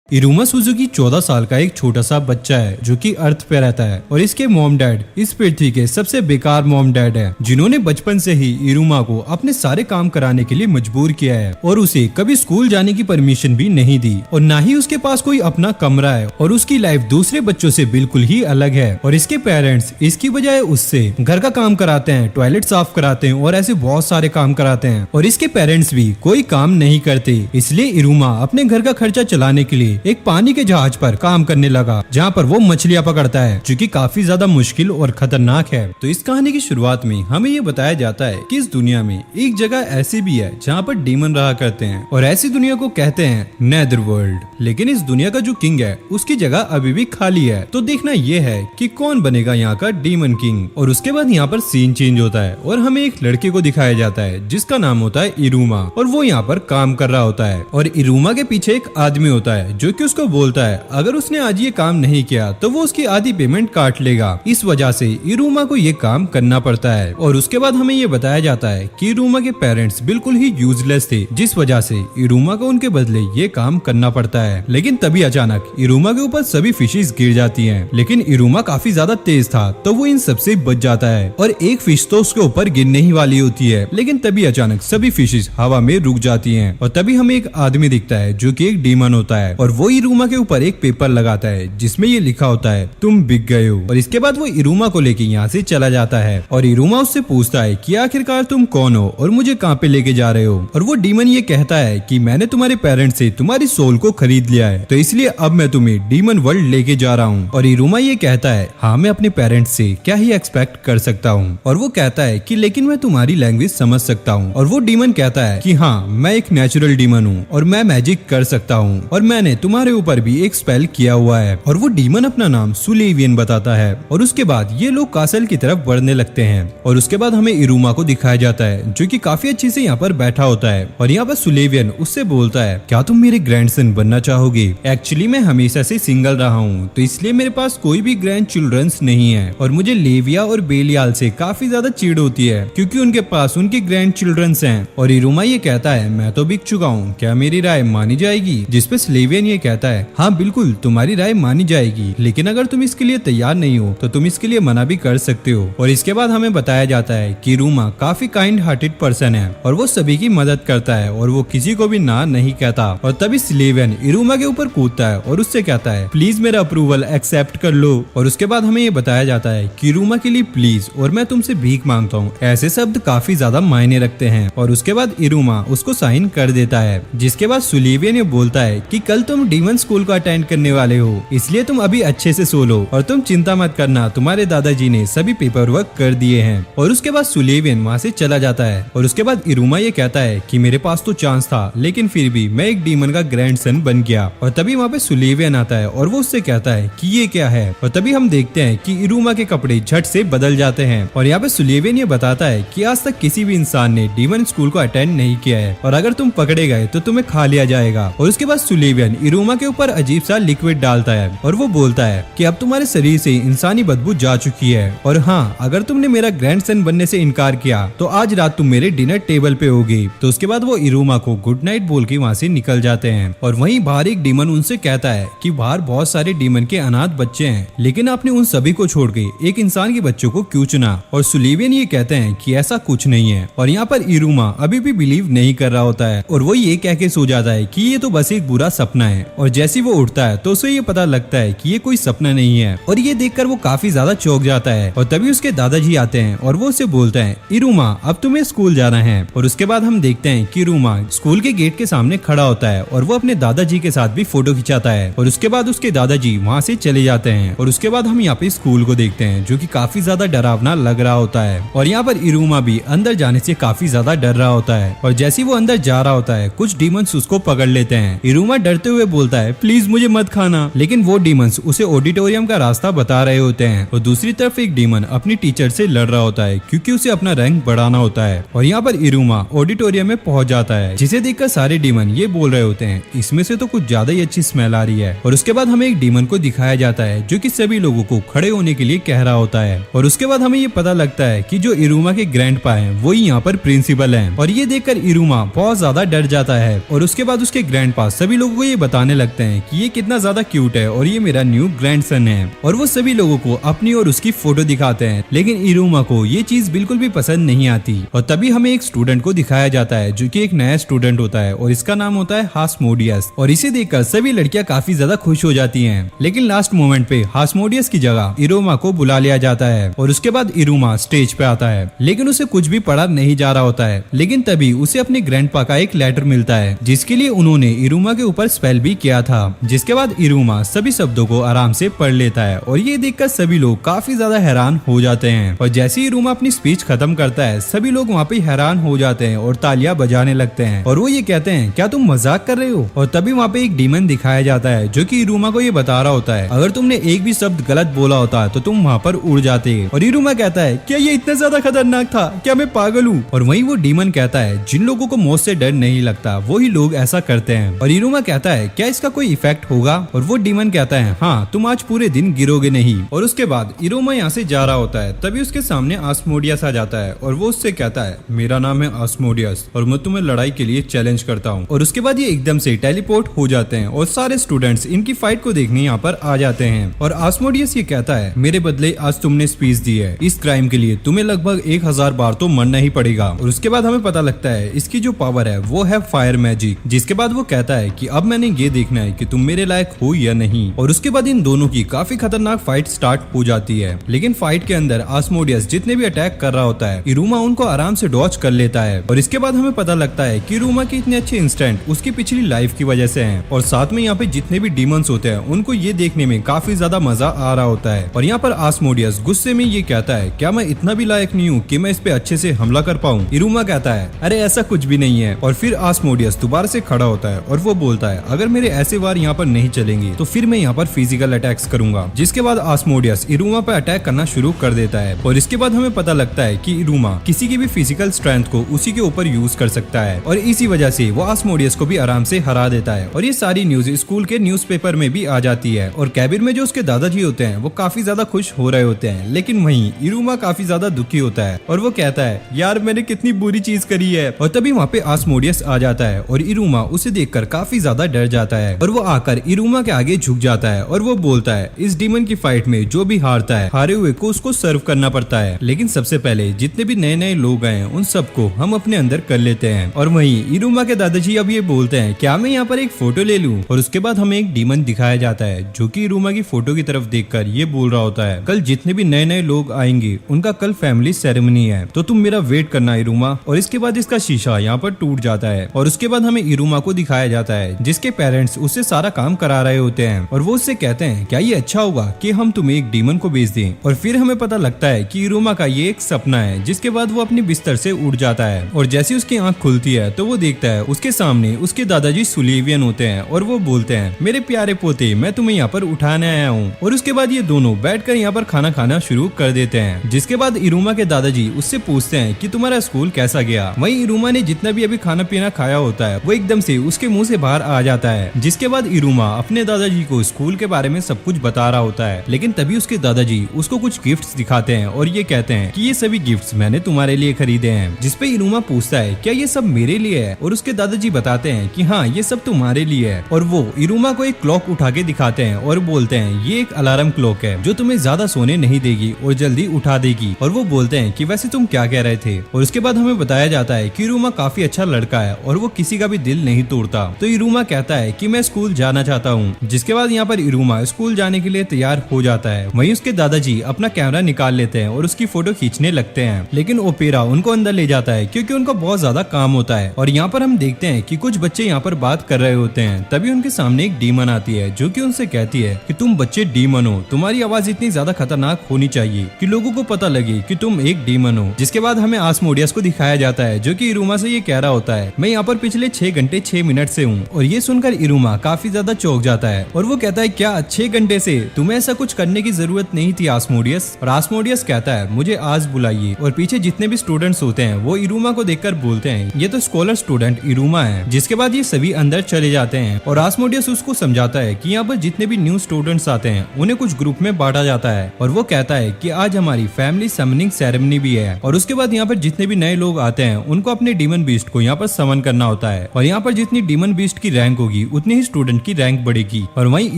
इरुमा Suzuki 14 साल का एक छोटा सा बच्चा है जो कि अर्थ पे रहता है और इसके मॉम डैड इस पृथ्वी के सबसे बेकार मॉम डैड है जिन्होंने बचपन से ही इरुमा को अपने सारे काम कराने के लिए मजबूर किया है और उसे कभी स्कूल जाने की परमिशन भी नहीं दी और ना ही उसके पास कोई अपना कमरा है और उसकी लाइफ दूसरे बच्चों से बिल्कुल ही अलग है। और इसके पेरेंट्स इसकी बजाय उससे घर का काम कराते हैं, टॉयलेट साफ कराते हैं और ऐसे बहुत सारे काम कराते हैं और इसके पेरेंट्स भी कोई काम नहीं करते। इसलिए इरुमा अपने घर का खर्चा चलाने के लिए एक पानी के जहाज पर काम करने लगा जहाँ पर वो मछलियाँ पकड़ता है जो कि काफी ज्यादा मुश्किल और खतरनाक है। तो इस कहानी की शुरुआत में हमें ये बताया जाता है कि इस दुनिया में एक जगह ऐसी भी है जहाँ पर डीमन रहा करते हैं और ऐसी दुनिया को कहते हैं नेदरवर्ल्ड। लेकिन इस दुनिया का जो किंग है उसकी जगह अभी भी खाली है। तो देखना ये है कि कौन बनेगा यहाँ का डीमन किंग। और उसके बाद यहाँ पर सीन चेंज होता है और हमें एक लड़के को दिखाया जाता है जिसका नाम होता है इरुमा और वो यहाँ पर काम कर रहा होता है और इरुमा के पीछे एक आदमी होता है जो कि उसको बोलता है अगर उसने आज ये काम नहीं किया तो वो उसकी आधी पेमेंट काट लेगा। इस वजह से इरुमा को ये काम करना पड़ता है। और उसके बाद हमें ये बताया जाता है कि इरुमा के पेरेंट्स बिल्कुल ही यूजलेस थे जिस वजह से इरुमा को उनके बदले ये काम करना पड़ता है। लेकिन तभी अचानक इरुमा के ऊपर सभी फिशेस गिर जाती हैं। लेकिन इरुमा काफी ज्यादा तेज था तो वो इन सबसे बच जाता है और एक फिश तो उसके ऊपर गिरने ही वाली होती है। लेकिन तभी अचानक सभी फिशेस हवा में रुक जाती हैं और तभी हमें एक आदमी दिखता है जो कि एक डीमन होता है और वो इरुमा के ऊपर एक पेपर लगाता है जिसमें ये लिखा होता है तुम बिक गए हो। और इसके बाद वो इरुमा को लेके यहाँ से चला जाता है और इरुमा उससे पूछता है कि आखिरकार तुम कौन हो और मुझे कहाँ पे लेके जा रहे हो। और वो डीमन ये कहता है कि मैंने तुम्हारे पेरेंट्स से तुम्हारी सोल को खरीद लिया है तो इसलिए अब मैं तुम्हें डीमन वर्ल्ड लेके जा रहा हूँ। और इरुमा ये कहता है हाँ मैं अपने पेरेंट्स से क्या ही एक्सपेक्ट कर सकता हूँ। और वो कहता है कि लेकिन मैं तुम्हारी लैंग्वेज समझ सकता हूँ। और वो डीमन कहता है कि हाँ मैं एक नेचुरल डीमन हूँ और मैं मैजिक कर सकता हूँ और मैंने तुम्हारे ऊपर भी एक स्पेल किया हुआ है। और वो डीमन अपना नाम सुलेवियन बताता है। और उसके बाद ये लोग कासल की तरफ बढ़ने लगते हैं और उसके बाद हमें इरुमा को दिखाया जाता है जो कि काफी अच्छे से यहाँ पर बैठा होता है। और यहाँ पर सुलेवियन उससे बोलता है क्या तुम मेरे ग्रैंडसन बनना चाहोगे। एक्चुअली मैं हमेशा से सिंगल रहा हूँ तो इसलिए मेरे पास कोई भी ग्रैंड चिल्ड्रंस नहीं है और मुझे लेविया और बेलियाल से काफी ज्यादा चिढ़ होती है क्योंकि उनके पास उनके ग्रैंड चिल्ड्रंस हैं। और इरुमा ये कहता है मैं तो बिक चुका हूँ, क्या मेरी राय मानी जाएगी। जिसपे सुलेवियन ये कहता है हाँ बिल्कुल तुम्हारी राय मानी जाएगी लेकिन अगर तुम इसके लिए तैयार नहीं हो तो तुम इसके लिए मना भी कर सकते हो। और इसके बाद हमें बताया जाता है कि इरुमा काफी काइंड हार्टेड पर्सन है और वो सभी की मदद करता है और वो किसी को भी ना नहीं कहता। और तभी सुलेवियन इरुमा के ऊपर कूदता है और उससे कहता है प्लीज मेरा अप्रूवल एक्सेप्ट कर लो। और उसके बाद हमें ये बताया जाता है कि इरुमा के लिए प्लीज और मैं तुमसे भीख मांगता हूँ ऐसे शब्द काफी ज्यादा मायने रखते हैं। और उसके बाद इरुमा उसको साइन कर देता है जिसके बाद सुलेवियन ये बोलता है कि कल तुम डीमन स्कूल को अटेंड करने वाले हो इसलिए तुम अभी अच्छे से सो लो और तुम चिंता मत करना तुम्हारे दादाजी ने सभी पेपर वर्क कर दिए हैं। और उसके बाद सुलेवियन वहाँ से चला जाता है। और उसके बाद इरुमा ये कहता है कि मेरे पास तो चांस था लेकिन फिर भी मैं एक डीमन का ग्रैंडसन बन गया। और तभी वहाँ पे सुलेवियन आता है और वो उससे कहता है कि ये क्या है। और तभी हम देखते हैं कि इरुमा के कपड़े झट से बदल जाते हैं। और यहाँ पे सुलेवियन ये बताता है कि आज तक किसी भी इंसान ने डीमन स्कूल को अटेंड नहीं किया है और अगर तुम पकड़े गए तो तुम्हें खा लिया जाएगा। और उसके बाद सुलेवियन इरुमा के ऊपर अजीब सा लिक्विड डालता है और वो बोलता है कि अब तुम्हारे शरीर से इंसानी बदबू जा चुकी है और हाँ अगर तुमने मेरा ग्रैंडसन बनने से इनकार किया तो आज रात तुम मेरे डिनर टेबल पे होगी। तो उसके बाद वो इरुमा को गुड नाइट बोल के वहाँ से निकल जाते हैं। और वहीं बाहर एक डीमन उनसे कहता है कि बाहर बहुत सारे डीमन के अनाथ बच्चे हैं लेकिन आपने उन सभी को छोड़ के एक इंसान के बच्चों को क्यों चुना। और सुलेवियन ये कहते हैं कि ऐसा कुछ नहीं है। और यहाँ पर इरुमा अभी भी बिलीव नहीं कर रहा होता है और वो ये कह के सो जाता है कि ये तो बस एक बुरा सपना है। और जैसे वो उठता है तो उसे ये पता लगता है कि ये कोई सपना नहीं है और ये देखकर वो काफी ज्यादा चौंक जाता है। और तभी उसके दादाजी आते हैं और वो उसे बोलते हैं इरुमा अब तुम्हें स्कूल जाना है। और उसके बाद हम देखते हैं कि इरुमा स्कूल के गेट के सामने खड़ा होता है और वो अपने दादाजी के साथ भी फोटो खिंचाता है। और उसके बाद उसके दादाजी वहाँ से चले जाते हैं। और उसके बाद हम यहाँ पे स्कूल को देखते हैं जो कि काफी ज्यादा डरावना लग रहा होता है। और यहाँ पर इरुमा भी अंदर जाने से काफी ज्यादा डर रहा होता है। और जैसे वो अंदर जा रहा होता है कुछ डीमंस उसको पकड़ लेते हैं। इरुमा डरते हुए बोलता है प्लीज मुझे मत खाना। लेकिन वो डीमंस उसे ऑडिटोरियम का रास्ता बता रहे होते हैं। और दूसरी तरफ एक डीमन अपनी टीचर से लड़ रहा होता है क्योंकि उसे अपना रैंक बढ़ाना होता है। और यहाँ पर इरुमा ऑडिटोरियम में पहुंच जाता है जिसे देखकर सारे डीमन ये बोल रहे होते हैं इसमें से तो कुछ ज्यादा ही अच्छी स्मेल आ रही है। और उसके बाद हमें एक डीमन को दिखाया जाता है जो कि सभी लोगों को खड़े होने के लिए कह रहा होता है। और उसके बाद हमें ये पता लगता है कि जो इरुमा के ग्रैंडपा हैं वही यहाँ पर प्रिंसिपल हैं। और ये देखकर इरुमा बहुत ज्यादा डर जाता है। और उसके बाद उसके ग्रैंडपा सभी लोगों को ये बता बताने लगते हैं कि ये कितना ज्यादा क्यूट है और ये मेरा न्यू ग्रैंडसन है, और वो सभी लोगों को अपनी और उसकी फोटो दिखाते हैं। लेकिन इरुमा को ये चीज बिल्कुल भी पसंद नहीं आती, और तभी हमें एक स्टूडेंट को दिखाया जाता है जो कि एक नया स्टूडेंट होता है और इसका नाम होता है हास्मोडियस, और इसे देखकर सभी लड़कियां काफी ज्यादा खुश हो जाती हैं। लेकिन लास्ट मोमेंट पे हास्मोडियस की जगह इरुमा को बुला लिया जाता है और उसके बाद इरुमा स्टेज पे आता है, लेकिन उसे कुछ भी पढ़ा नहीं जा रहा होता है। लेकिन तभी उसे अपने ग्रैंडपा का एक लेटर मिलता है जिसके लिए उन्होंने इरुमा के ऊपर स्पेल भी किया था, जिसके बाद इरुमा सभी शब्दों को आराम से पढ़ लेता है, और ये देखकर सभी लोग काफी ज्यादा हैरान हो जाते हैं। और जैसे ही इरुमा अपनी स्पीच खत्म करता है, सभी लोग वहाँ पे हैरान हो जाते हैं और तालियां बजाने लगते हैं, और वो ये कहते हैं क्या तुम मजाक कर रहे हो। और तभी वहाँ पे एक डीमन दिखाया जाता है जो कि इरुमा को ये बता रहा होता है अगर तुमने एक भी शब्द गलत बोला होता तो तुम वहाँ पर उड़ जाते। और इरुमा कहता है क्या ये इतना ज्यादा खतरनाक था, क्या मैं पागल हूँ। और वहीं वो डीमन कहता है जिन लोगों को मौत से डर नहीं लगता वही लोग ऐसा करते हैं। और इरुमा कहता है क्या इसका कोई इफेक्ट होगा, और वो डीमन कहता है हाँ तुम आज पूरे दिन गिरोगे नहीं। और उसके बाद इरुमा यहाँ से जा रहा होता है, तभी उसके सामने आस्मोडियस आ जाता है और वो उससे कहता है मेरा नाम है आस्मोडियस और मैं तुम्हें लड़ाई के लिए चैलेंज करता हूँ। और उसके बाद ये एकदम से टेलीपोर्ट हो जाते हैं और सारे स्टूडेंट्स इनकी फाइट को देखने यहाँ पर आ जाते हैं। और आस्मोडियस ये कहता है मेरे बदले आज तुमने स्पीच दी है, इस क्राइम के लिए तुम्हें लगभग 1000 बार तो मरना ही पड़ेगा। और उसके बाद हमें पता लगता है इसकी जो पावर है वो है फायर मैजिक, जिसके बाद वो कहता है कि अब मैंने ये देखना है कि तुम मेरे लायक हो या नहीं। और उसके बाद इन दोनों की काफी खतरनाक फाइट स्टार्ट हो जाती है। लेकिन फाइट के अंदर आस्मोडियस जितने भी अटैक कर रहा होता है इरुमा उनको आराम से डॉच कर लेता है। और इसके बाद हमें पता लगता है कि इरुमा के इतने अच्छे इंस्टेंट उसकी पिछली लाइफ की वजह से हैं। और साथ में यहाँ पे जितने भी डीमंस होते हैं उनको ये देखने में काफी ज्यादा मजा आ रहा होता है। और यहाँ पर आस्मोडियस गुस्से में ये कहता है क्या मैं इतना भी लायक नहीं हूँ कि मैं इस पे अच्छे से हमला कर पाऊँ। इरुमा कहता है अरे ऐसा कुछ भी नहीं है। और फिर आस्मोडियस दोबारा से खड़ा होता है और वो बोलता है अगर मेरे ऐसे वार यहाँ पर नहीं चलेंगे तो फिर मैं यहाँ पर फिजिकल अटैक्स करूंगा। जिसके बाद आस्मोडियस इरुमा पर अटैक करना शुरू कर देता है। और इसके बाद हमें पता लगता है कि इरुमा किसी की भी फिजिकल स्ट्रेंथ को उसी के ऊपर यूज कर सकता है, और इसी वजह से वो आस्मोडियस को भी आराम से हरा देता है। और ये सारी न्यूज स्कूल के न्यूज़पेपर में भी आ जाती है। और कैबिन में जो उसके दादाजी होते हैं वो काफी ज्यादा खुश हो रहे होते हैं, लेकिन वहीं इरुमा काफी ज्यादा दुखी होता है और वो कहता है यार मैंने कितनी बुरी चीज करी है। और तभी वहाँ पे आस्मोडियस आ जाता है और इरुमा उसे देखकर काफी ज्यादा डर जाता है, और वो आकर इरुमा के आगे झुक जाता है और वो बोलता है इस डीमन की फाइट में जो भी हारता है हारे हुए को उसको सर्व करना पड़ता है, लेकिन सबसे पहले जितने भी नए नए लोग आए हैं उन सबको हम अपने अंदर कर लेते हैं। और वहीं इरुमा के दादाजी अब ये बोलते हैं क्या मैं यहाँ पर एक फोटो ले लूं। और उसके बाद हमें एक डीमन दिखाया जाता है जो कि इरुमा की फोटो की तरफ देखकर ये बोल रहा होता है कल जितने भी नए नए लोग आएंगे उनका कल फैमिली सेरेमनी है, तो तुम मेरा वेट करना इरुमा। और इसके बाद इसका शीशा यहाँ पर टूट जाता है और उसके बाद हमें इरुमा को दिखाया जाता है जिसके पेरेंट्स उससे सारा काम करा रहे होते हैं, और वो उससे कहते हैं क्या ये अच्छा होगा कि हम तुम्हें एक डीमन को भेज दें। और फिर हमें पता लगता है कि इरुमा का ये एक सपना है। जिसके बाद वो अपने बिस्तर से उड़ जाता है और जैसे उसकी आंख खुलती है तो वो देखता है उसके सामने उसके दादाजी सुलीवियन होते हैं और वो बोलते हैं मेरे प्यारे पोते मैं तुम्हें यहाँ पर उठाने आया हूँ। और उसके बाद ये दोनों बैठकर यहाँ पर खाना खाना शुरू कर देते हैं। जिसके बाद इरुमा के दादाजी उससे पूछते हैं कि तुम्हारा स्कूल कैसा गया। वहीं इरुमा ने जितना भी अभी खाना पीना खाया होता है वो एकदम से उसके मुंह से बाहर आ जाता है। जिसके बाद इरुमा अपने दादाजी को स्कूल के बारे में सब कुछ बता रहा होता है, लेकिन तभी उसके दादाजी उसको कुछ गिफ्ट्स दिखाते हैं और ये कहते हैं कि ये सभी गिफ्ट्स मैंने तुम्हारे लिए खरीदे हैं। जिसपे इरुमा पूछता है क्या ये सब मेरे लिए है, और उसके दादाजी बताते हैं कि हाँ ये सब तुम्हारे लिए है। और वो इरुमा को एक क्लॉक उठा के दिखाते हैं और बोलते हैं ये एक अलार्म क्लॉक है जो तुम्हें ज्यादा सोने नहीं देगी और जल्दी उठा देगी। और वो बोलते हैं कि वैसे तुम क्या कह रहे थे। और उसके बाद हमें बताया जाता है कि इरुमा काफी अच्छा लड़का है और वो किसी का भी दिल नहीं तोड़ता। तो इरुमा कहता है कि मैं स्कूल जाना चाहता हूँ। जिसके बाद यहाँ पर इरुमा स्कूल जाने के लिए तैयार हो जाता है। वहीं उसके दादाजी अपना कैमरा निकाल लेते हैं और उसकी फोटो खींचने लगते हैं, लेकिन ओपेरा उनको अंदर ले जाता है क्योंकि उनको बहुत ज्यादा काम होता है। और यहाँ पर हम देखते हैं कि कुछ बच्चे यहाँ पर बात कर रहे होते हैं। तभी उनके सामने एक डीमन आती है जो कि उनसे कहती है कि तुम बच्चे डीमन हो, तुम्हारी आवाज इतनी ज्यादा खतरनाक होनी चाहिए कि लोगों को पता लगे कि तुम एक डीमन हो। जिसके बाद हमें आस्मोडियस को दिखाया जाता है जो कि इरुमा से ये कह रहा होता है मैं यहाँ पर पिछले 6 घंटे 6 मिनट से हूँ। और ये सुनकर इरुमा काफी ज्यादा चौंक जाता है और वो कहता है क्या 6 घंटे से? तुम्हें ऐसा कुछ करने की जरूरत नहीं थी आस्मोडियस। और आस्मोडियस कहता है मुझे आज बुलाइए। और पीछे जितने भी स्टूडेंट्स होते हैं वो इरुमा को देखकर बोलते हैं ये तो स्कॉलर स्टूडेंट इरुमा है। जिसके बाद ये सभी अंदर चले जाते हैं और आस्मोडियस उसको समझाता है कि यहाँ पर जितने भी न्यू स्टूडेंट्स आते हैं उन्हें कुछ ग्रुप में बांटा जाता है। और वो कहता है कि आज हमारी फैमिली समनिंग सेरेमनी भी है। और उसके बाद यहाँ पर जितने भी नए लोग आते हैं उनको अपने डीमन बीस्ट को यहाँ पर समन करना होता है। और यहाँ पर जितनी डीमन बीस्ट की रैंक होगी उतनी ही स्टूडेंट की रैंक बढ़ेगी। और वहीं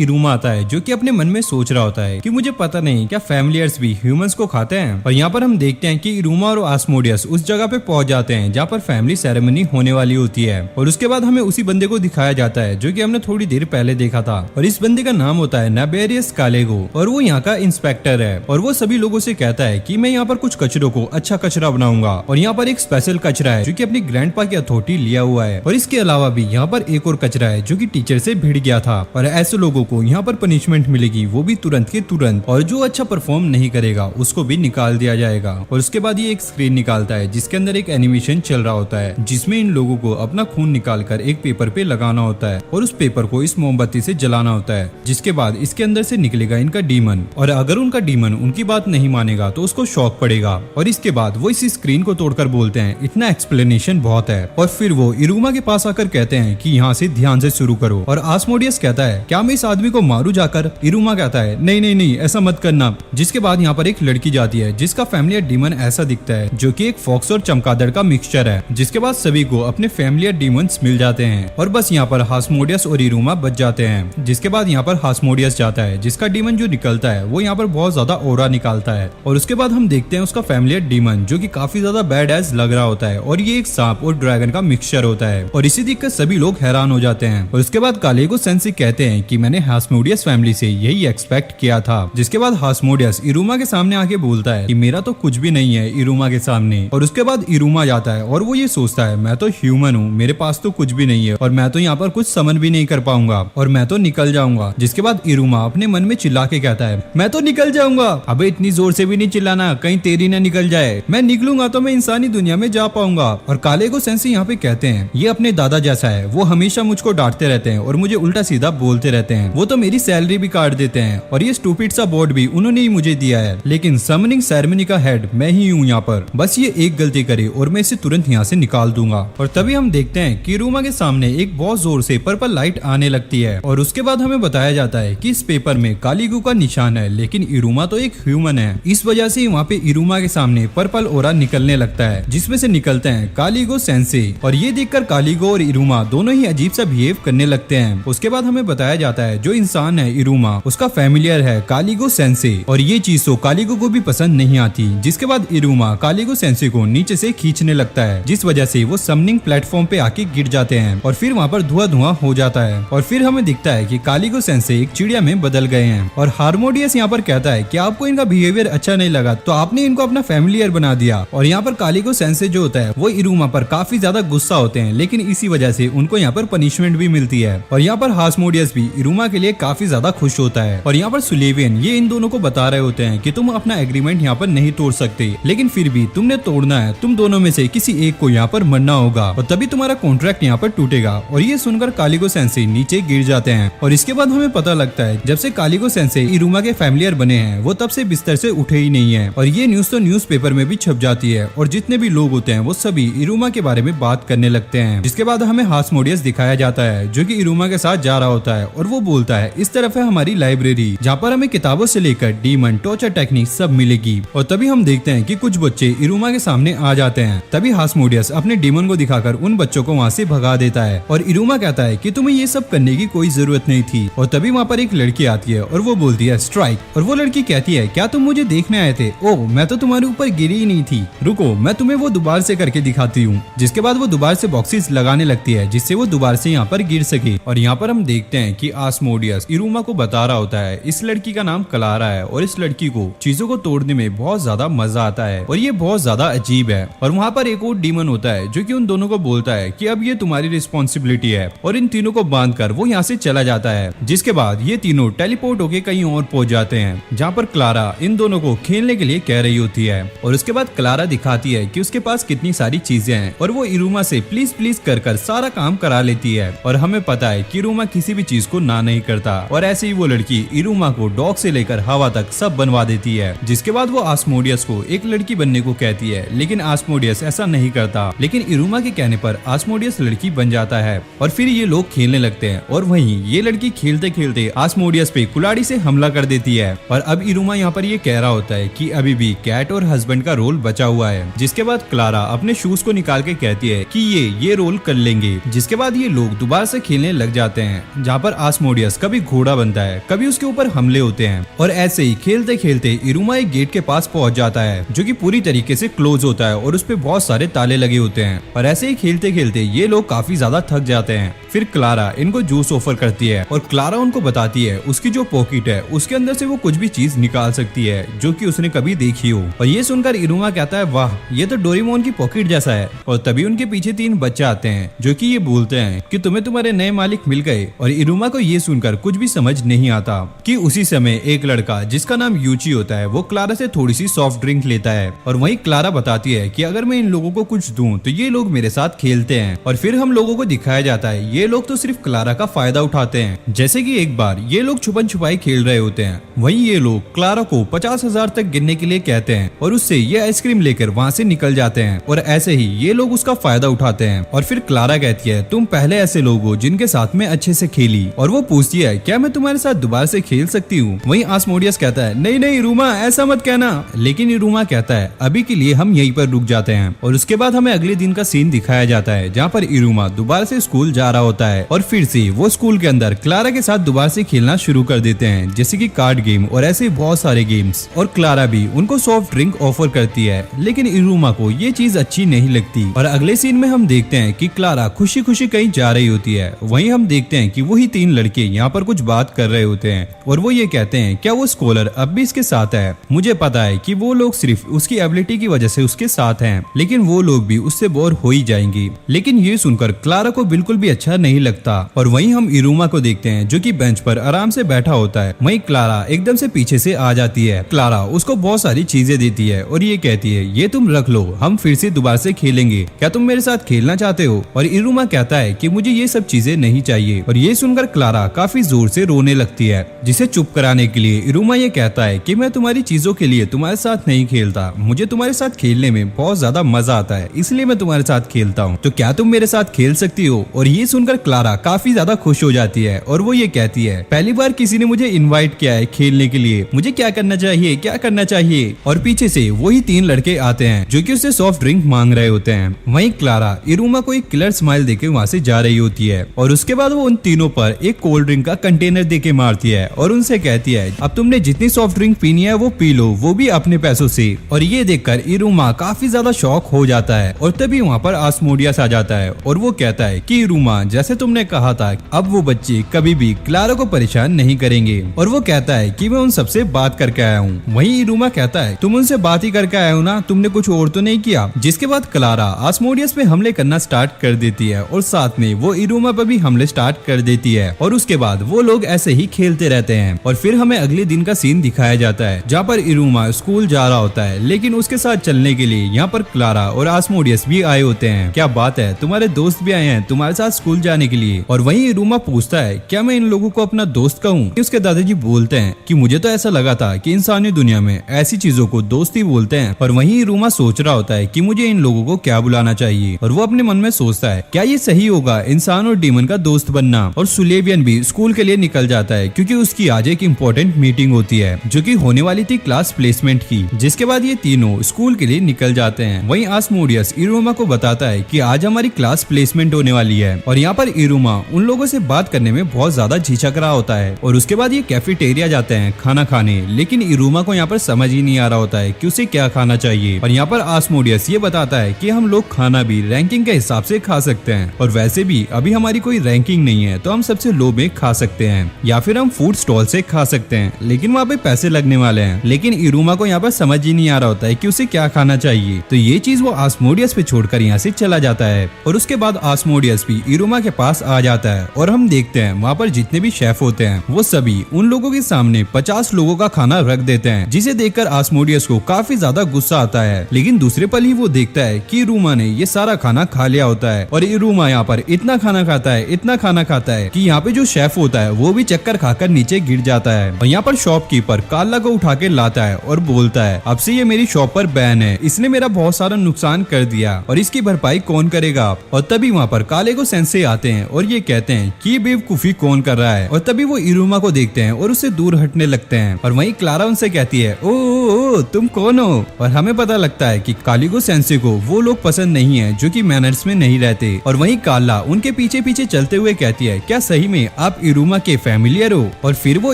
इरुमा आता है जो कि अपने मन में सोच रहा होता है कि मुझे पता नहीं क्या फैमिलियर्स भी ह्यूमंस को खाते हैं। और यहाँ पर हम देखते हैं कि इरुमा और आस्मोडियस उस जगह पे पहुंच जाते हैं जहाँ पर फैमिली सेरेमनी होने वाली होती है। और उसके बाद हमें उसी बंदे को दिखाया जाता है जो कि हमने थोड़ी देर पहले देखा था। और इस बंदे का नाम होता है नाबेरियस कालेगो और वो यहाँ का इंस्पेक्टर है। और वो सभी लोगों से कहता है कि मैं यहाँ पर कुछ कचरों को अच्छा कचरा बनाऊंगा। और यहाँ पर एक स्पेशल कचरा है जो कि अपनी ग्रैंडपा की अथॉरिटी लिया हुआ है। और इसके अलावा भी यहाँ पर एक और कचरा है जो कि टीचर से भिड़ गया था। और ऐसे लोगों को यहाँ पर पनिशमेंट मिलेगी, वो भी तुरंत के तुरंत। और जो अच्छा परफॉर्म नहीं करेगा उसको भी निकाल दिया जाएगा। और उसके बाद ये एक स्क्रीन निकालता है जिसके अंदर एक एनिमेशन चल रहा होता है जिसमें इन लोगों को अपना खून निकालकर एक पेपर पे लगाना होता है और उस पेपर को इस मोमबत्ती से जलाना होता है। जिसके बाद इसके अंदर से निकलेगा इनका डीमन। और अगर उनका डीमन उनकी बात नहीं मानेगा तो उसको शॉक पड़ेगा। और इसके बाद वो इस स्क्रीन को तोड़कर बोलते हैं इतना एक्सप्लेनेशन बहुत है। और फिर वो इरुमा के पास आकर कहते हैं कि यहाँ से ध्यान से शुरू करो। और आस्मोडियस कहता है क्या मैं इस आदमी को मारू जाकर? इरुमा कहता है नहीं नहीं नहीं ऐसा मत करना। जिसके बाद यहाँ पर एक लड़की जाती है जिसका फैमिलियर डीमन ऐसा दिखता है जो कि एक फॉक्स और चमगादड़ का मिक्सचर है। जिसके बाद सभी को अपने फैमिलियर डीमंस मिल जाते हैं और बस यहाँ पर हास्मोडियस और इरुमा बच जाते हैं। जिसके बाद यहाँ पर हास्मोडियस जाता है जिसका डीमन जो निकलता है वो यहाँ पर बहुत ज्यादा ओरा निकालता है। और उसके बाद हम देखते हैं उसका फैमिलियर डीमन जो कि काफी ज्यादा बैड एज लग रहा होता है और ये एक सांप और ड्रैगन का मिक्सचर होता है। और इसी देखकर सभी लोग हैरान हो जाते हैं। और उसके बाद कालेगो सेंसी कहते हैं कि मैंने हास्मोडियस फैमिली से यही एक्सपेक्ट किया था। जिसके बाद हास्मोडियस इरुमा के सामने आके बोलता है कि मेरा तो कुछ भी नहीं है इरुमा के सामने। और उसके बाद इरुमा जाता है और वो ये सोचता है मैं तो ह्यूमन हूँ, मेरे पास तो कुछ भी नहीं है और मैं तो यहाँ पर कुछ समन भी नहीं कर पाऊंगा और मैं तो निकल जाऊंगा। जिसके बाद इरुमा अपने मन में चिल्ला के कहता है मैं तो निकल जाऊंगा। अबे इतनी जोर से भी नहीं चिल्लाना, कहीं तेरी ना निकल जाए। मैं निकलूंगा तो मैं इंसानी दुनिया में जा पाऊंगा। और कालेगो सेंसी यहाँ पे कहते हैं ये अपने दादा जैसा है, वो हमेशा मुझको डांटते रहते हैं और मुझे उल्टा सीधा बोलते रहते हैं। वो तो मेरी सैलरी भी काट देते हैं और ये स्टूपिड सा बोर्ड भी उन्होंने ही मुझे दिया है। लेकिन समनिंग सेरेमनी का हेड मैं ही हूँ यहाँ पर। बस ये एक गलती करे और मैं इसे तुरंत यहाँ से निकाल दूंगा। और तभी हम देखते हैं कि इरुमा के सामने एक बहुत जोर से पर्पल लाइट आने लगती है। और उसके बाद हमें बताया जाता है कि इस पेपर में कालीगो का निशान है लेकिन इरुमा तो एक ह्यूमन है। इस वजह से वहाँ पे इरुमा के सामने पर्पल ओरा निकलने लगता है जिसमें से निकलते हैं कालीगो सेंसे। और ये देखकर कालीगो और इरुमा दोनों ही अजीब सा बिहेव करने लगते हैं। उसके बाद हमें बताया जाता है जो इंसान है इरुमा उसका फैमिलियर है कालीगो सेंसे और ये चीज तो कालीगो को भी पसंद नहीं आती। जिसके बाद इरुमा कालीगो सेंसे को नीचे से खींचने लगता है जिस वजह से वो समनिंग प्लेटफॉर्म पे आके गिर जाते हैं और फिर वहाँ पर धुआं धुआं हो जाता है। और फिर हमें दिखता है कि कालीगो सेंसे एक चिड़िया में बदल गए हैं। और हार्मोडियस यहाँ पर कहता है कि आपको इनका बिहेवियर अच्छा नहीं लगा तो आपने इनको अपना फैमिलियर बना दिया। और यहाँ पर कालीगो सेंसे जो होता है वो इरुमा पर काफी ज्यादा गुस्सा होते हैं लेकिन इसी वजह से उनको यहाँ पर पनिशमेंट भी मिलती है। और यहाँ पर हास्मोडियस भी इरुमा के लिए काफी ज्यादा खुश होता है। और यहाँ पर सुलेवियन ये इन दोनों को बता रहे होते हैं कि तुम अपना एग्रीमेंट यहाँ पर नहीं तोड़ सकते लेकिन फिर भी तुमने तोड़ना है, तुम दोनों में से किसी एक को यहाँ पर मरना होगा और तभी तुम्हारा कॉन्ट्रैक्ट यहाँ पर टूटेगा। और ये सुनकर कालीगो सेंसे नीचे गिर जाते हैं। और इसके बाद हमें पता लगता है जब से कालीगो सेंसे इरुमा के फैमिलियर बने हैं वो तब से बिस्तर से उठे ही नहीं है। और ये न्यूज तो न्यूज़पेपर में भी छप जाती है और जितने भी लोग होते हैं वो सभी इरुमा के बारे में बात करने लगते हैं। जिसके बाद हमें हास्मोडियस दिखाया जाता है जो कि इरुमा के साथ जा रहा होता है और वो बोलता है इस तरफ है हमारी लाइब्रेरी जहाँ पर हमें किताबों से लेकर डीमन टॉर्चर टेक्निक सब मिलेगी। और तभी हम देखते हैं कि कुछ बच्चे इरुमा के सामने आ जाते हैं। तभी हास्मोडियस अपने डीमन को दिखाकर उन बच्चों को वहाँ से भगा देता है और इरुमा कहता है कि तुम्हें ये सब करने की कोई जरूरत नहीं थी। और तभी वहाँ पर एक लड़की आती है और वो बोलती है स्ट्राइक। और वो लड़की कहती है क्या तुम मुझे देखने आए थे? ओह मैं तो तुम्हारे ऊपर गिरी ही नहीं थी, रुको मैं तुम्हें वो दोबारा से करके दिखाती हूँ। जिसके बाद वो दोबारा से बॉक्सेस लगाने लगती है जिससे वो दोबारा से यहाँ पर गिर सके। और यहाँ पर हम देखते हैं कि आस्मोडियस इरुमा को बता रहा होता है इस लड़की का नाम क्लारा है और इस लड़की को चीजों को तोड़ने में बहुत ज्यादा मजा आता है और ये बहुत ज्यादा अजीब है। और वहाँ पर एक और डीमन होता है जो कि उन दोनों को बोलता है कि अब ये तुम्हारी रिस्पॉन्सिबिलिटी है और इन तीनों को बांधकर वो यहाँ से चला जाता है। जिसके बाद ये तीनों टेलीपोर्ट होके कहीं और पहुंच जाते हैं जहाँ पर क्लारा इन दोनों को खेलने के लिए कह रही होती है। और उसके बाद क्लारा दिखाती है कि उसके पास कितनी सारी चीजें हैं और वो इरुमा से प्लीज प्लीज कर सारा काम करा लेती है। और हमें पता है कि इरुमा किसी भी चीज को ना नहीं करता और ऐसे ही वो लड़की इरुमा को डॉग से लेकर हवा तक सब बनवा देती है। जिसके बाद वो आस्मोडियस को एक लड़की बनने को कहती है लेकिन आस्मोडियस ऐसा नहीं करता। लेकिन इरुमा के कहने पर आस्मोडियस लड़की बन जाता है और फिर ये लोग खेलने लगते हैं और वहीं ये लड़की खेलते खेलते आस्मोडियस पे कुल्हाड़ी से हमला कर देती है। और अब इरुमा यहाँ पर ये कह रहा होता है कि अभी भी कैट और हस्बैंड का रोल बचा हुआ है। जिसके बाद क्लारा अपने शूज को निकाल के कहती है कि ये रोल कर लेंगे। जिसके बाद ये लोग दोबारा से खेलने लग जाते हैं, जहाँ पर आस्मोडियस कभी घोड़ा बनता है, कभी उसके ऊपर हमले होते हैं। और ऐसे ही खेलते खेलते इरुमा एक गेट के पास पहुंच जाता है जो कि पूरी तरीके से क्लोज होता है और उस पे बहुत सारे ताले लगे होते हैं। और ऐसे ही खेलते खेलते ये लोग काफी ज्यादा थक जाते हैं। फिर क्लारा इनको जूस ऑफर करती है और क्लारा उनको बताती है उसकी जो पॉकेट है उसके अंदर से वो कुछ भी चीज निकाल सकती है जो कि उसने कभी देखी हो। और ये सुनकर इरुमा कहता है, वाह, ये तो डोरेमोन की पॉकेट जैसा है। और तभी उनके पीछे 3 बच्चे आते हैं जो कि ये बोलते हैं कि तुम्हें तुम्हारे नए मालिक मिल गए। और इरुमा को ये सुनकर कुछ भी समझ नहीं आता कि उसी समय एक लड़का जिसका नाम यूची होता है वो क्लारा से थोड़ी सी सॉफ्ट ड्रिंक लेता है। और वहीं क्लारा बताती है कि अगर मैं इन लोगों को कुछ दूं तो ये लोग मेरे साथ खेलते हैं। और फिर हम लोगों को दिखाया जाता है ये लोग तो सिर्फ क्लारा का फायदा उठाते हैं। जैसे कि एक बार ये लोग छुपन छुपाई खेल रहे होते हैं, वहीं ये लोग क्लारा को 50,000 तक गिनने के लिए कहते हैं और उससे ये आइसक्रीम लेकर वहाँ से निकल जाते हैं। और ऐसे ही ये लोग उसका फायदा उठाते हैं। और फिर क्लारा कहती है, तुम पहले ऐसे लोग हो जिनके साथ में अच्छे से खेली। और वो पूछती है, क्या मैं तुम्हारे साथ दोबारा से खेल सकती हूँ? वहीं आस्मोडियस कहता है, नहीं नहीं इरुमा, ऐसा मत कहना। लेकिन इरुमा कहता है, अभी के लिए हम यहीं पर रुक जाते हैं। और उसके बाद हमें अगले दिन का सीन दिखाया जाता है जहाँ पर इरुमा दोबारा से स्कूल जा रहा होता है और फिर से वो स्कूल के अंदर क्लारा के साथ दोबारा से खेलना शुरू कर देते हैं, जैसे कि कार्ड गेम और ऐसे बहुत सारे गेम्स। और क्लारा भी उनको सॉफ्ट ड्रिंक ऑफर करती है, लेकिन इरुमा को ये चीज अच्छी नहीं लगती। और अगले सीन में हम देखते हैं कि क्लारा खुशी खुशी कहीं जा रही होती है। वहीं हम देखते हैं कि वही 3 लड़के यहाँ पर कुछ बात कर रहे होते हैं और वो ये कहते हैं, क्या वो स्कॉलर अब भी इसके साथ है? मुझे पता है कि वो लोग सिर्फ उसकी एबिलिटी की वजह से उसके साथ हैं, लेकिन वो लोग भी उससे बोर हो ही जाएंगे। लेकिन ये सुनकर क्लारा को बिल्कुल भी अच्छा नहीं लगता। और वहीं हम इरुमा को देखते हैं जो कि बेंच पर आराम से बैठा होता है। वहीं क्लारा एकदम से पीछे से आ जाती है। क्लारा उसको बहुत सारी चीजें देती है और ये कहती है, ये तुम रख लो, हम फिर से दोबारा से खेलेंगे, क्या तुम मेरे साथ खेलना चाहते हो? और इरुमा कहता है कि मुझे ये सब चीजें नहीं चाहिए। और ये सुनकर क्लारा काफी जोर से रोने लगती है, जिसे चुप कराने के लिए इरुमा ये कहता है कि मैं तुम्हारी चीजों के लिए तुम्हारे साथ नहीं खेलता, मुझे तुम्हारे साथ खेलने में बहुत ज्यादा मजा आता है, इसलिए मैं तुम्हारे साथ खेलता हूँ, तो क्या तुम मेरे साथ खेल सकती हो? और ये सुनकर क्लारा काफी ज्यादा खुश हो जाती है और वो ये कहती है, पहली बार किसी ने मुझे इनवाइट किया है खेलने के लिए, मुझे क्या करना चाहिए, क्या करना चाहिए? और पीछे से वही 3 लड़के आते हैं जो कि उससे सॉफ्ट ड्रिंक मांग रहे होते हैं। वहीं क्लारा इरुमा को एक किलर स्माइल देके वहाँ से जा रही होती है और उसके बाद वो उन तीनों पर एक कोल्ड ड्रिंक का कंटेनर देके मारती है और उनसे कहती है, अब तुमने जितनी सॉफ्ट ड्रिंक पीनी है वो पी लो, वो भी अपने पैसों से। और ये देखकर इरुमा काफी ज्यादा शॉक हो जाता है और तभी वहाँ पर आस्मोडियस आ जाता है और वो कहता है कि इरुमा, जैसे तुमने कहा था, अब वो बच्चे कभी भी क्लारा को परेशान नहीं करेंगे। और वो कहता है कि मैं उन सबसे बात करके आया हूँ। वहीं इरुमा कहता है, तुम उनसे बात ही करके आए हो ना, तुमने कुछ और तो नहीं किया? जिसके बाद क्लारा आस्मोडियस पे हमले करना स्टार्ट कर देती है और साथ में वो इरुमा पर भी हमले स्टार्ट कर देती है। और उसके बाद वो लोग ऐसे ही खेलते रहते हैं और फिर हमें अगले दिन का सीन दिखाया जाता है जहाँ पर इरुमा स्कूल जा रहा होता है, लेकिन उसके साथ चलने के लिए यहाँ पर क्लारा और आस्मोडियस भी आए होते हैं। क्या बात है, तुम्हारे दोस्त भी आए हैं तुम्हारे साथ स्कूल जाने के लिए? और वहीं इरुमा पूछता है, क्या मैं इन लोगों को अपना दोस्त कहूँ? उसके दादाजी बोलते हैं कि मुझे तो ऐसा लगा था कि इंसानी दुनिया में ऐसी चीजों को दोस्ती बोलते हैं। और वहीं इरुमा सोच रहा होता है कि मुझे इन लोगों को क्या बुलाना चाहिए और वो अपने मन में सोचता है, क्या ये सही होगा इंसान और डीमन का दोस्त बनना? और सुलेवियन भी स्कूल के लिए निकल जाता है क्योंकि उसकी आज एक इम्पोर्टेंट मीटिंग होती है जो कि होने वाली थी क्लास प्लेसमेंट की। जिसके बाद ये तीनों स्कूल के लिए निकल जाते हैं। वहीं आस्मोडियस इरुमा को बताता है कि आज हमारी क्लास प्लेसमेंट होने वाली है। और यहाँ पर इरुमा उन लोगों से बात करने में बहुत ज्यादा झिझक रहा होता है। और उसके बाद ये कैफेटेरिया जाते हैं खाना खाने, लेकिन इरुमा को यहाँ पर समझ ही नहीं आ रहा होता है कि उसे क्या खाना चाहिए। और यहाँ पर आस्मोडियस ये बताता है कि हम लोग खाना भी रैंकिंग के हिसाब से खा सकते हैं और वैसे भी अभी हमारी कोई रैंकिंग नहीं है तो हम सबसे लो में खा सकते हैं या फिर हम फूड स्टॉल से खा सकते हैं, लेकिन वहाँ पे पैसे लगने वाले हैं। लेकिन इरुमा को यहाँ पर समझ ही नहीं आ रहा होता है कि उसे क्या खाना चाहिए, तो ये चीज वो आस्मोडियस पे छोड़कर यहाँ से चला जाता है। और उसके बाद आस्मोडियस भी इरुमा के पास आ जाता है और हम देखते हैं वहाँ पर जितने भी शेफ होते हैं वो सभी उन लोगों के सामने 50 लोगों का खाना रख देते हैं, जिसे देखकर आस्मोडियस को काफी ज्यादा गुस्सा आता है। लेकिन दूसरे पल ही वो देखता है कि इरुमा ने ये सारा खाना खा लिया होता है और इरुमा यहाँ पर इतना खाना खाता है, इतना खाना खाता है कि यहाँ पे जो शेफ होता है वो भी चक्कर खाकर नीचे गिर जाता है। और यहाँ पर शॉपकीपर कार्ला को उठा के लाता है और बोलता है, अब से ये मेरी शॉप पर बैन है, इसने मेरा बहुत सारा नुकसान कर दिया और इसकी भरपाई कौन करेगा? और तभी वहाँ पर काले को सेंसे आते हैं और ये कहते हैं कि ये बेवकूफी कौन कर रहा है, और तभी वो इरुमा को देखते हैं और उससे दूर हटने लगते हैं। और वहीं क्लारा उनसे कहती है, ओ तुम कौन हो? और हमें पता लगता है कि कालिगो सेंसे को वो लोग पसंद नहीं है जो कि मैनर्स में नहीं रहते। और वहीं काला उनके पीछे पीछे चलते हुए कहती है, क्या सही में आप इरुमा के फैमिलियर हो? और फिर वो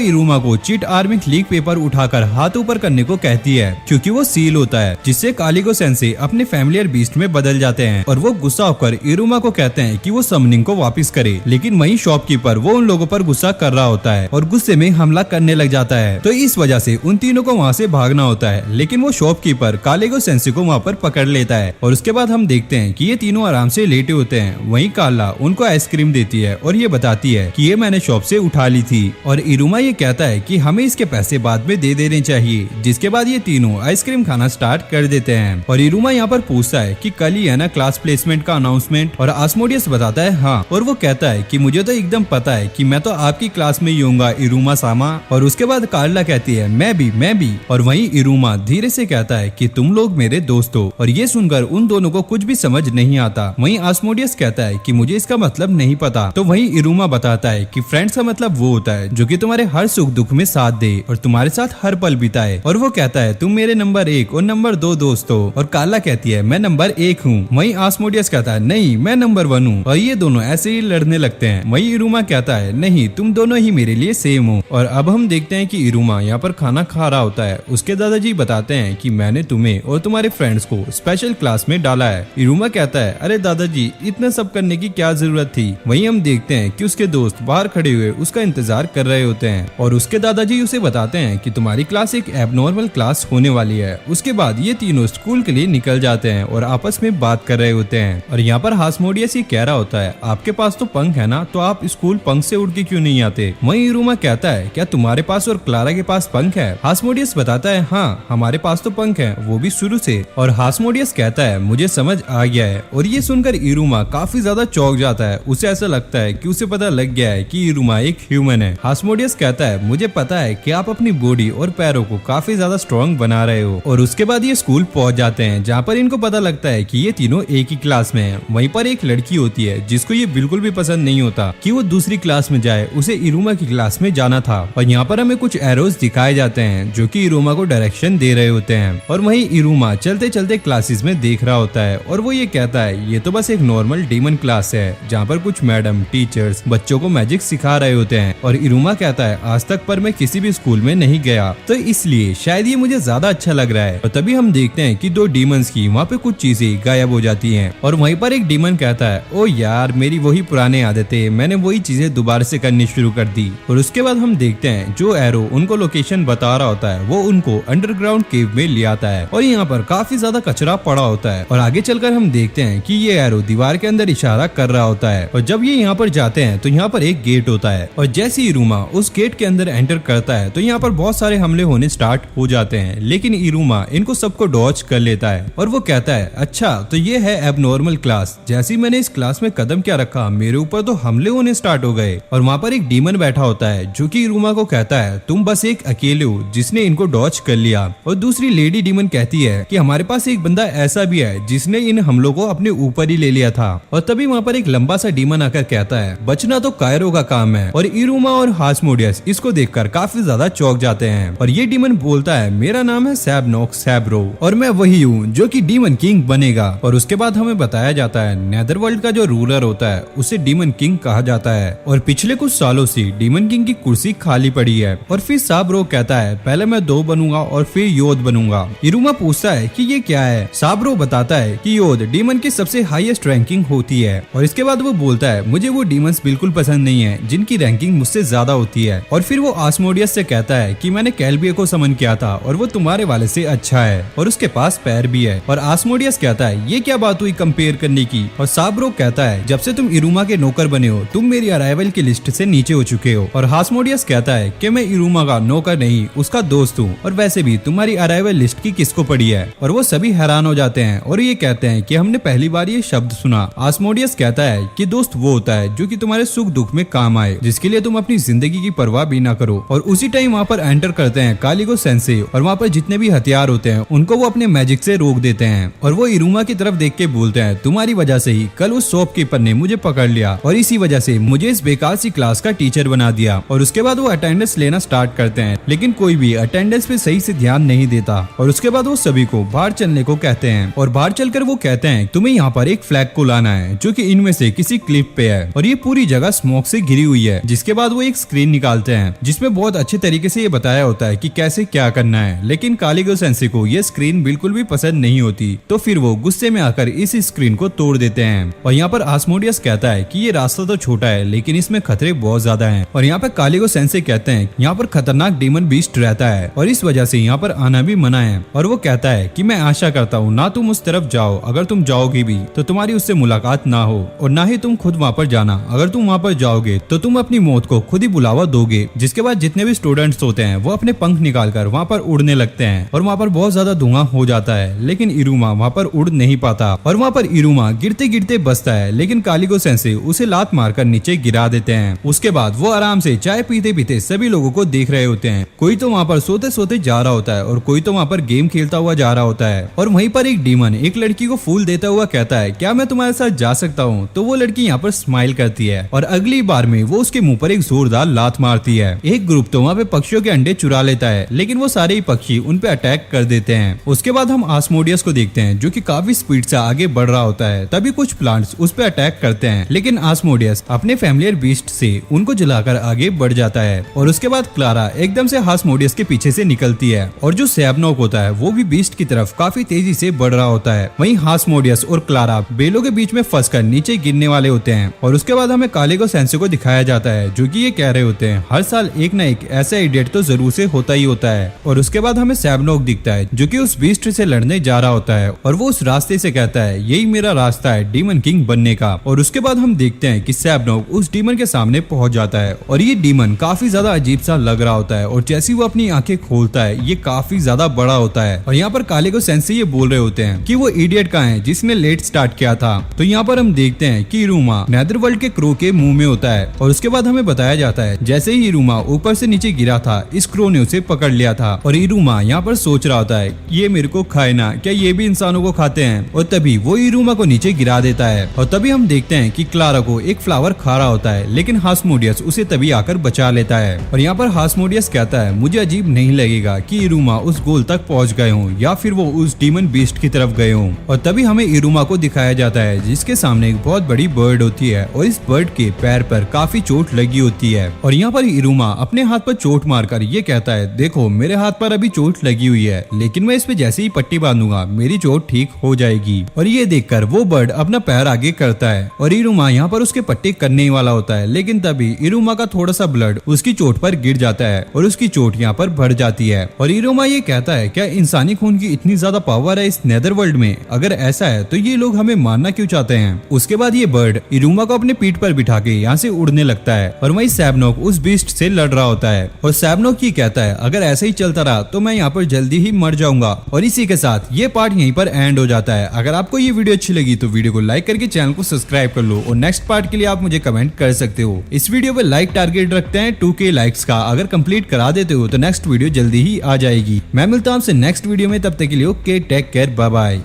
इरुमा को चिट आर्मिक लीग पेपर उठाकर हाथ ऊपर करने को कहती है, क्योंकि वो सील होता है, जिससे कालिगो सेंसे अपने फैमिलियर बीस्ट में बदल जाते हैं। और वो गुस्सा होकर इरुमा को कहते हैं कि वो समनिंग को वापस करे, लेकिन वही शॉपकीपर वो उन लोगों पर गुस्सा कर रहा होता है और गुस्से में हमला करने लग जाता है। तो इस वजह से उन तीनों को वहाँ से भागना होता है, लेकिन वो शॉपकीपर कालिगो सेंसे को वहाँ पर पकड़ लेता है। और उसके बाद हम देखते हैं कि ये तीनों आराम से लेटे होते हैं। वहीं काला उनको आइसक्रीम देती है और ये बताती है कि ये मैंने शॉप से उठा ली थी। और इरुमा ये कहता है कि हमें इसके पैसे बाद में दे देने चाहिए, जिसके बाद ये तीनों आइसक्रीम खाना स्टार्ट कर देते हैं। और इरुमा यहाँ पर पूछता है कि कल ही है ना क्लास प्लेसमेंट का अनाउंसमेंट? और आस्मोडियस बताता है हाँ, और वो कहता है कि मुझे तो एकदम पता है कि मैं तो आपकी क्लास में ही होऊंगा इरुमा सामा। और उसके बाद कार्ला कहती है मैं भी। और वहीं इरुमा धीरे से कहता है कि तुम लोग मेरे दोस्त हो। और ये सुनकर उन दोनों को कुछ भी समझ नहीं आता। वहीं आस्मोडियस कहता है कि मुझे इसका मतलब नहीं पता। तो वहीं इरुमा बताता है कि फ्रेंड्स का मतलब वो होता है जो कि तुम्हारे हर सुख दुख में साथ दे और तुम्हारे साथ हर पल बिताए। और वो कहता है तुम मेरे नंबर 1 और नंबर 2 दोस्त हो। और काला कहती है मैं नंबर 1 हूँ। वहीं आस्मोडियस कहता है नहीं, मैं नंबर 1 हूँ। और ये दोनों ऐसे ही लड़ने लगते हैं। वहीं इरुमा कहता है नहीं, तुम दोनों ही मेरे लिए सेम हो। और अब हम देखते हैं कि इरुमा यहाँ पर खाना खा रहा होता है। उसके दादाजी बताते हैं कि मैंने तुम्हें और तुम्हारे फ्रेंड्स को स्पेशल क्लास में डाला है। इरुमा कहता है अरे दादाजी, इतना सब करने की क्या जरूरत थी? वहीं हम देखते हैं कि उसके दोस्त बाहर खड़े हुए उसका इंतजार कर रहे होते हैं और उसके दादाजी उसे बताते हैं कि तुम्हारी क्लास एक एबनॉर्मल क्लास होने वाली है। उसके बाद ये तीनों स्कूल के लिए निकल जाते हैं और आपस में बात कर रहे होते हैं। और यहाँ पर हास्मोडियस ये कह रहा होता है आपके पास तो पंख है ना, तो आप स्कूल पंख से उड़ के क्यों नहीं आते? वहीं इरुमा कहता है क्या तुम्हारे पास और क्लारा के पास पंख है? हास्मोडियस बताता है हाँ, हमारे पास तो पंख है, वो भी शुरू से। और हास्मोडियस कहता है मुझे समझ आ गया है। और ये सुनकर इरुमा काफी ज्यादा चौंक जाता है। उसे ऐसा लगता है कि उसे पता लग गया है कि इरुमा एक ह्यूमन है। हास्मोडियस कहता है मुझे पता है कि आप अपनी बॉडी और पैरों को काफी ज्यादा स्ट्रॉन्ग बना रहे हो। और उसके बाद ये स्कूल पहुंच जाते हैं जहाँ पर इनको पता लगता है कि ये तीनों एक ही क्लास में हैं। वहीं पर एक लड़की होती है जिसको ये बिल्कुल भी पसंद नहीं होता कि वो दूसरी क्लास में जाए, उसे इरुमा की क्लास में जाना था। और यहाँ पर हमें कुछ एरोज दिखाए जाते हैं जो कि इरुमा को डायरेक्शन दे रहे होते हैं। और वहीं इरुमा चलते चलते क्लासेस में देख रहा होता है और वो ये कहता है ये तो बस एक नॉर्मल डीमन क्लास है जहाँ पर कुछ मैडम टीचर्स बच्चों को मैजिक सिखा रहे होते हैं। और इरुमा कहता है आज तक पर मैं किसी भी स्कूल में नहीं गया, तो इसलिए शायद ये मुझे ज्यादा अच्छा लग रहा है। और तभी हम देखते हैं कि दो डीमंस की वहाँ पे कुछ चीजें गायब हो जाती हैं। और वहीं पर एक डीमन कहता है ओ यार, मेरी वही पुरानी आदतें, मैंने वही चीजें दोबारा से करनी शुरू कर दी। और उसके बाद हम देखते हैं जो एरो उनको लोकेशन बता रहा होता है वो उनको अंडरग्राउंड केव में ले आता है। और यहाँ पर काफी ज्यादा कचरा पड़ा होता है। और आगे चलकर हम देखते हैं कि ये एरो दीवार के अंदर इशारा कर रहा होता है। और जब ये यहाँ पर जाते हैं तो यहाँ पर एक गेट होता है। और जैसे ही इरुमा उस गेट के अंदर एंटर करता है तो यहाँ पर बहुत सारे हमले होने स्टार्ट हो जाते हैं, लेकिन इरुमा इनको सबको डॉज कर लेता है। और वो कहता है अच्छा तो ये है एबनॉर्मल क्लास, जैसे ही मैंने इस क्लास में कदम क्या रखा मेरे ऊपर तो हमले होने स्टार्ट हो गए। और वहाँ पर एक डीमन बैठा होता है जो कि इरुमा को कहता है तुम बस एक अकेले हो जिसने इनको डॉज कर लिया। और दूसरी लेडी डीमन कहती है कि हमारे पास एक बंदा ऐसा भी है जिसने इन हमलों को अपने ऊपर ही ले लिया था। और तभी वहाँ पर एक लंबा सा डीमन आकर कहता है बचना तो कायरो का काम है। और इरुमा और हास्मोडियस इसको देखकर काफी ज्यादा चौंक जाते हैं। और ये डीमन बोलता है मेरा नाम है सैबनोक सैब्रो और मैं वही हूँ जो कि डीमन किंग बनेगा। और उसके बाद हमें बताया जाता है नेदरवर्ल्ड का जो रूलर होता है उसे डीमन किंग कहा जाता है। और पिछले कुछ सालों से डीमन किंग की कुर्सी खाली पड़ी है। और फिर साब्रो कहता है पहले मैं 2 बनूंगा और फिर योद बनूंगा। इरुमा पूछता है कि ये क्या है? साब्रो बताता है कि योद डीमन की सबसे हाईएस्ट रैंकिंग होती है। और इसके बाद वो बोलता है मुझे वो डीमंस बिल्कुल पसंद नहीं है जिनकी रैंकिंग मुझसे ज्यादा होती है। और फिर वो आस्मोडियस से कहता है कि मैंने कैल्बिया को समन किया था और वो तुम्हारे वाले से अच्छा है और उसके पास पैर भी है। और आस्मोडियस कहता है ये क्या बात हुई कंपेयर करने की? और साब्रो कहता है जब से तुम इरुमा के नौकर बने हो तुम मेरी अराइवल की लिस्ट से नीचे हो चुके हो। और हास्मोडियस कहता है कि मैं इरुमा का नौकर नहीं उसका दोस्त हूँ और वैसे भी तुम्हारी अराइवल लिस्ट की किसको पड़ी है? और वो सभी हैरान हो जाते हैं और ये कहते हैं कि हमने पहली बार ये शब्द सुना। आस्मोडियस कहता है कि दोस्त वो होता है जो कि तुम्हारे सुख दुख में काम आए, जिसके लिए तुम अपनी जिंदगी की परवाह भी ना करो। और उसी टाइम वहाँ पर एंटर करते हैं कालिगो सेंसे और वहाँ पर जितने भी हथियार होते हैं उनको वो अपने मैजिक से रोक देते हैं। और वो इरुमा की तरफ देख के बोलते हैं तुम्हारी वजह से ही कल उस शॉपकीपर ने मुझे पकड़ लिया और इसी वजह से मुझे इस बेकार सी क्लास का टीचर बना दिया। और उसके बाद वो अटेंडेंस लेना स्टार्ट करते हैं, लेकिन कोई भी अटेंडेंस पे सही से ध्यान नहीं देता। और उसके बाद वो सभी को बाहर चलने को कहते हैं और बाहर चलकर वो कहते हैं तुम्हें यहाँ पर एक फ्लैग को लाना है जो कि इनमें से किसी क्लिप पे है और ये पूरी जगह स्मोक से घिरी हुई है। जिसके बाद वो एक स्क्रीन निकालते हैं जिसमें बहुत अच्छे तरीके से ये बताया होता है कि कैसे क्या करना है, लेकिन कालीगो सेंसे को ये स्क्रीन बिल्कुल भी पसंद नहीं होती। तो फिर वो गुस्से में आकर इस स्क्रीन को तोड़ देते हैं। और यहाँ पर आस्मोडियस कहता है कि ये रास्ता तो छोटा है लेकिन इसमें खतरे बहुत ज्यादा हैं। और यहाँ पर कालीगो सेंसे कहते हैं यहाँ पर खतरनाक डीमन बीस्ट रहता है और इस वजह से यहाँ पर आना भी मना है। और वो कहता है कि मैं आशा करता हूँ ना तुम उस तरफ जाओ, अगर तुम जाओगे भी तो तुम्हारी उससे मुलाकात ना हो और ना ही तुम खुद वहाँ पर जाना। अगर तुम वहाँ पर जाओगे तो तुम अपनी मौत को खुद ही बुलावा दोगे। जिसके बाद जितने भी स्टूडेंट्स होते हैं वो अपने पंख निकालकर वहाँ पर उड़ने लगते हैं और वहाँ पर बहुत ज्यादा धुआं हो जाता है, लेकिन इरुमा वहाँ पर उड़ नहीं पाता और वहाँ पर इरुमा गिरते गिरते बचता है, लेकिन कालीगो सेंसे उसे लात मारकर नीचे गिरा देते हैं। उसके बाद वो आराम से चाय पीते पीते सभी लोगों को देख रहे होते हैं। कोई तो वहाँ पर सोते सोते जा रहा होता है और कोई तो वहाँ पर गेम खेलता हुआ जा रहा होता है। और वहीं पर एक डीमन एक लड़की को फूल देता हुआ कहता है क्या मैं तुम्हारे साथ जा सकता हूँ? तो वो लड़की यहाँ पर स्माइल करती है और अगली बार में वो उसके मुंह पर एक जोरदार लात मारती है। एक ग्रुप तो वहाँ पे पक्षियों के अंडे चुरा लेता है, लेकिन वो सारे ही पक्षी उन पे अटैक कर देते हैं। उसके बाद हम आस्मोडियस को देखते हैं जो कि काफी स्पीड से आगे बढ़ रहा होता है। तभी कुछ प्लांट्स उस पे अटैक करते हैं, लेकिन आस्मोडियस अपने फैमिलियर बीस्ट से उनको जलाकर आगे बढ़ जाता है। और उसके बाद क्लारा एकदम से आस्मोडियस के पीछे से निकलती है और जो सैबनोक होता है वो भी बीस्ट की तरफ काफी तेजी से बढ़ रहा होता है। वहीं आस्मोडियस और क्लारा बेलों के बीच में फंसकर नीचे गिरने वाले होते हैं। और उसके बाद हमें कालीगो सेंसे को दिखाया जाता है जो कि ये कह रहे होते हैं हर साल एक ना एक ऐसा इडियट तो जरूर से होता ही होता है। और उसके बाद हमें सैबनोक दिखता है जो कि उस बीस्ट से लड़ने जा रहा होता है और वो उस रास्ते से कहता है यही मेरा रास्ता है डीमन किंग बनने का। और उसके बाद हम देखते हैं कि सैबनोक उस डीमन के सामने पहुंच जाता है और ये डीमन काफी ज्यादा अजीब सा लग रहा होता है और जैसे वो अपनी आंखें खोलता है ये काफी ज्यादा बड़ा होता है। और यहाँ पर कालीगो सेंसे ये बोल रहे होते हैं कि वो इडियट कहाँ है जिसने लेट स्टार्ट किया था। तो यहाँ पर हम देखते हैं कि इरुमा नेदरवर्ल्ड के क्रो के मुंह में होता है और उसके बाद हमें बताया जाता है जैसे ही इरुमा ऊपर से नीचे गिरा था इस क्रो ने उसे पकड़ लिया था। और इरुमा यहाँ पर सोच रहा होता है ये मेरे को खाए ना, क्या ये भी इंसानों को खाते हैं? और तभी वो इरुमा को नीचे गिरा देता है। और तभी हम देखते हैं कि क्लारा को एक फ्लावर खा रहा होता है, लेकिन हास्मोडियस उसे तभी आकर बचा लेता है। और यहाँ पर हास्मोडियस कहता है मुझे अजीब नहीं लगेगा कि इरुमा उस गोल तक पहुंच गए हों या फिर वो उस डीमन बीस्ट की तरफ गए हों। और तभी हमें इरुमा को दिखाया जाता है जिसके सामने एक बहुत बड़ी बर्ड होती है और इस बर्ड के पैर पर काफी चोट लगी होती है। और यहाँ पर इरुमा अपने हाथ पर चोट मारकर ये कहता है देखो मेरे हाथ पर अभी चोट लगी हुई है, लेकिन मैं इस पे जैसे ही पट्टी बांधूंगा मेरी चोट ठीक हो जाएगी। और ये देखकर वो बर्ड अपना पैर आगे करता है और इरुमा यहाँ पर उसके पट्टी करने ही वाला होता है, लेकिन तभी इरुमा का थोड़ा सा ब्लड उसकी चोट पर गिर जाता है और उसकी चोट यहाँ पर बढ़ जाती है। और इरुमा ये कहता है क्या इंसानी खून की इतनी ज्यादा पावर है इस नेदरवर्ल्ड में? अगर ऐसा है तो ये लोग हमें मारना क्यों चाहते हैं? उसके बाद ये बर्ड इरुमा को अपने पीठ पर बिठा के यहाँ से उड़ने लगता है और वही सैबनोक उस बीस्ट से लड़ रहा होता है। और सैबनोक ये कहता है अगर ऐसा ही चलता रहा तो मैं यहाँ पर जल्दी ही मर जाऊंगा। और इसी के साथ ये पार्ट यहीं पर एंड हो जाता है। अगर आपको ये वीडियो अच्छी लगी तो वीडियो को लाइक करके चैनल को सब्सक्राइब कर लो और नेक्स्ट पार्ट के लिए आप मुझे कमेंट कर सकते हो। इस वीडियो पे लाइक टारगेट रखते हैं 2K लाइक्स का, अगर कंप्लीट करा देते हो तो नेक्स्ट वीडियो जल्दी ही आ जाएगी। मैं मिलता हूँ आपसे नेक्स्ट वीडियो में, तब तक के लिए okay take care bye bye.